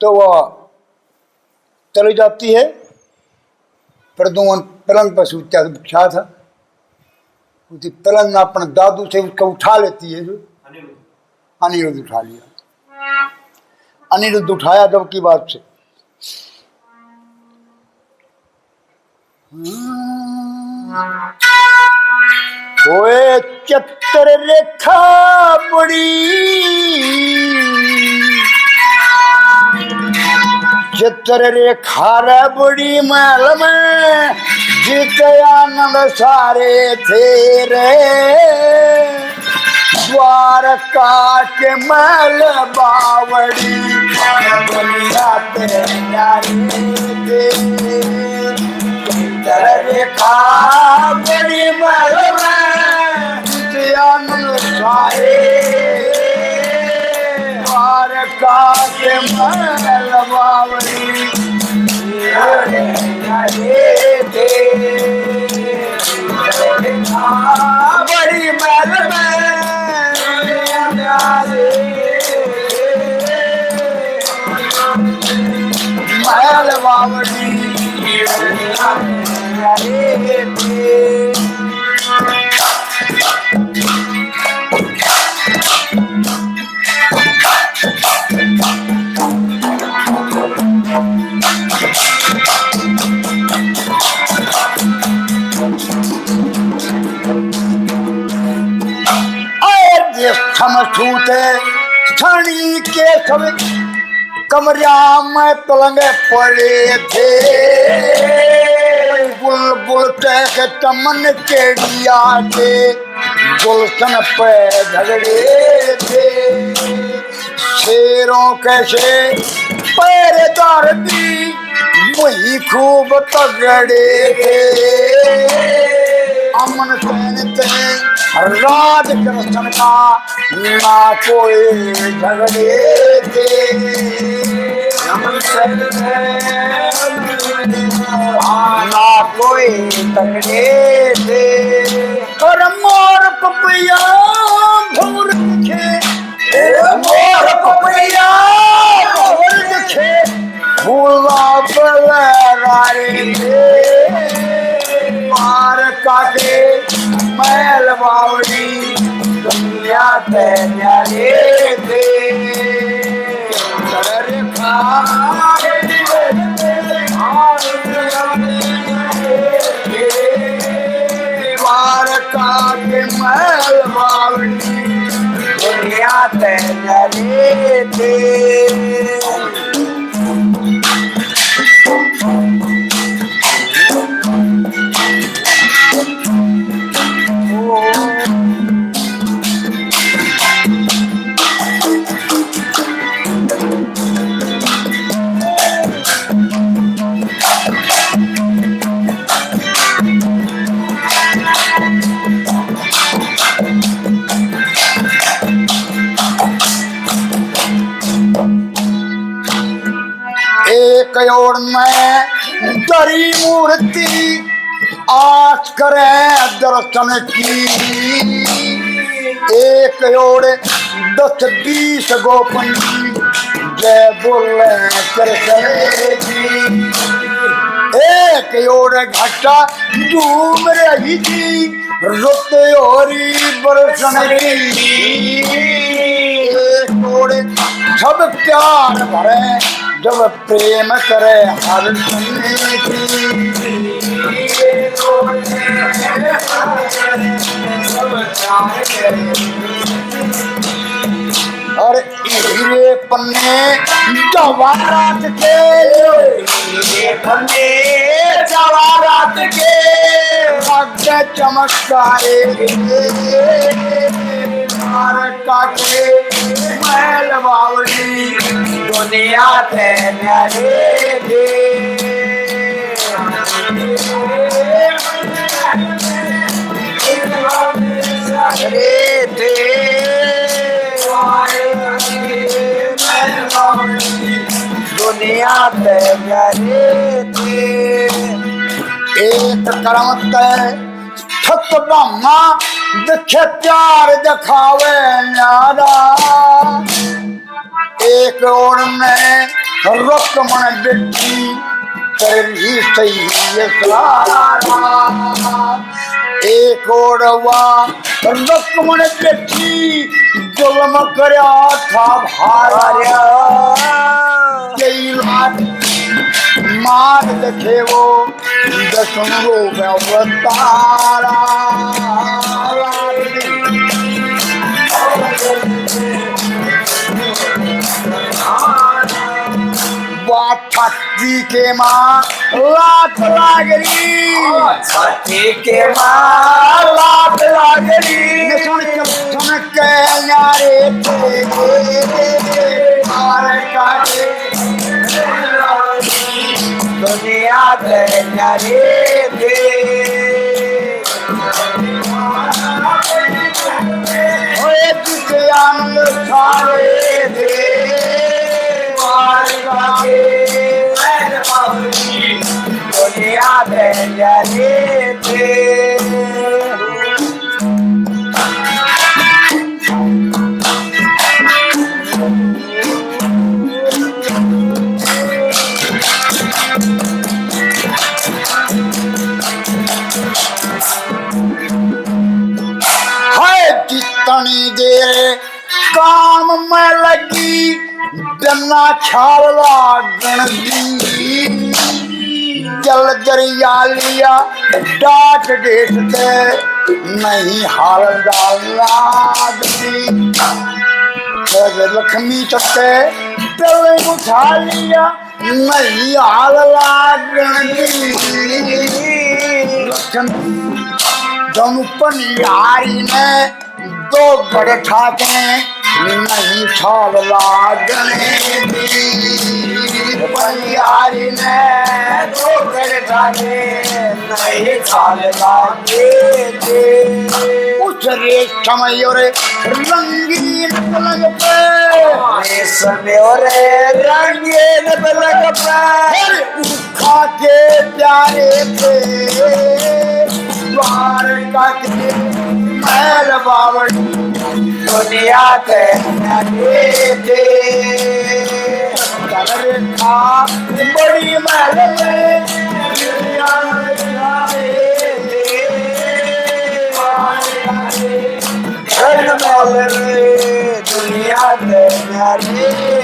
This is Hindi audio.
तो वह चली जाती है। प्रदुमन पलंग पर सूता बिछा था, उसी पलंग अपने दादू से उसका उठा लेती है। जो अनिरुद्ध उठा लिया, अनिरुद्ध उठाया जब की बात से ओए चित्र रेखा बड़ी, चित्र रेखा रे बड़ी महल में जीते आनंद सारे थे रे। द्वारका के महल बावड़ी दुनिया ते न्यारी थे। चित्र रेखा बड़ी महल में जीते आनंद सारे, द्वारका के महल बावड़ी बड़ी महल में महल बावड़ी छूते छानी के सब कमरिया में पलंग पड़े थे। बुलबुल के चमन केड़िया के गुलशन पे झगड़े थे। शेरों कैसे पैरेदार भी वही खूब तगड़े थे। अमन सहनते राज कृष्ण का ना कोई झगड़े थे। अमन सहनते ना कोई तगड़े थे। और मोर पपैया भूर दिखे, मोर पपैया भूर दिखे, फूला बलरारे थे। मार काटे महल बावड़ी दुनिया ते न्यारे थे। मार काटे महल बावड़ी दुनिया ते न्यारे थे। एक ओर में दरी मूर्ति आस करे दर्शन की, एक ओर 10-20 गोपनी जय बोले कृष्ण की। एक ओर घटा झूम रही थी रुत होरी बरसन की। एक ओर सब प्यार भरे जब प्रेम करे हर सुनने की। और हीरे पन्ने जवाहरात के, हीरे पन्ने जवाहरात के आगे चमत्कारे मार काटे महल बावड़ी दुनिया ते न्यारे थे। दुनिया ते न्यारे थे। एक करम ते छत ब्रह्मा देखे प्यार दिखावे न्यारा। एक और में रकमन बेटी कर ही सही ये सारा एक और वा रकमन बेटी जुल्म करया था भार्या यही रात मार देखे वो दसनों में अवतारा छठी के माँ लात लागरी छठी के माँ लात लागरी सुन के यारे दुनिया के यारे तुझे आनंद सारे दे दुनिया में जाने थे जितनी देर काम में लगी डना छावला गणगी जल जरिया लिया डाट डेट दे नहीं हाल डालती लक्ष्मी चक्के पहले उठा लिया नहीं हाल लागती दोनों पनियारी ने दो बड़े ठाके नहीं छाल लागने पनियारी ने दो बड़े ठाके नहीं छाल लागे उस रेशम और रंगीन पलंग पे रेशम और रंगीन पलंग पे खा के प्यारे थे द्वारका के महल बावड़ दुनिया के थे था बड़ी महल में दुनिया के